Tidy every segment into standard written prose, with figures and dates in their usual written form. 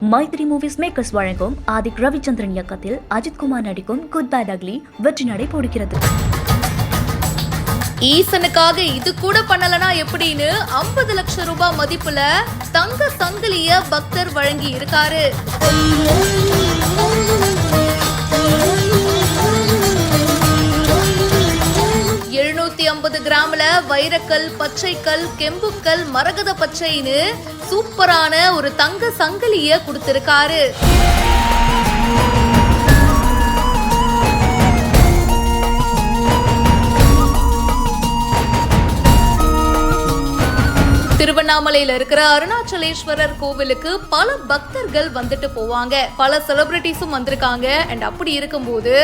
Maithri movies makers வழங்கும் ஆதிக் ரவிச்சந்திரன் இயக்கத்தில் அஜித் குமார் நடிக்கும் குட் பேட் அக்லி வெற்றி நடை போடுகிறது. ஈசனுக்காக இது கூட பண்ணலனா எப்படின்னு 50 லட்சம் ரூபாய் மதிப்புல தங்க சங்கிலிய பக்தர் வழங்கி இருக்காரு. 750 கிராம்ல வைரக்கல், பச்சைக்கல், கெம்புக்கல், மரகத பச்சைன்னு சூப்பரான ஒரு தங்க சங்கிலிய கொடுத்திருக்காரு. திருவண்ணாமலையில இருக்கிற அருணாச்சலேஸ்வரர் கோவிலுக்கு பல பக்தர்கள் வந்துட்டு போவாங்க. பல செலிபிரிட்டிஸும் வந்திருக்காங்க. அண்ட் அப்படி இருக்கும்போது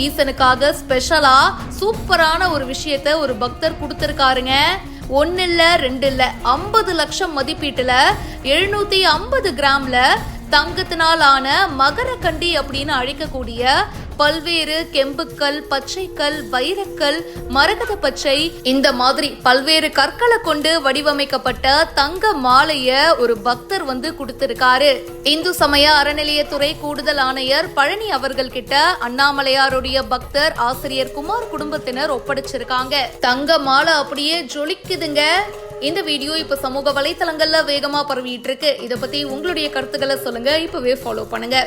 ஈசனுக்காக ஸ்பெஷலா சூப்பரான ஒரு விஷயத்த ஒரு பக்தர் கொடுத்திருக்காருங்க. 1 இல்ல 2 இல்ல 50 லட்சம் மதிப்பீட்டுல 750 கிராம்ல தங்கத்தினால் ஆன மகரக்கண்டி அப்படின்னு அழைக்கக்கூடிய பல்வேறு கெம்புக்கல், பச்சைக்கல், வைரக்கல், மரகத பச்சை இந்த மாதிரி பல்வேறு கற்களை கொண்டு வடிவமைக்கப்பட்ட தங்க மாலைய ஒரு பக்தர் வந்து கொடுத்திருக்காரு. இந்து சமய அறநிலையத்துறை கூடுதல் ஆணையர் பழனி அவர்கள் கிட்ட அண்ணாமலையாருடைய பக்தர் ஆசிரியர் குமார் குடும்பத்தினர் ஒப்படைச்சிருக்காங்க. தங்க மாலை அப்படியே ஜொலிக்குதுங்க. இந்த வீடியோ இப்ப சமூக வலைத்தளங்கள்ல வேகமா பரவிட்டு இருக்கு. இத பத்தி உங்களுடைய கருத்துக்களை சொல்லுங்க. இப்பவே ஃபாலோ பண்ணுங்க.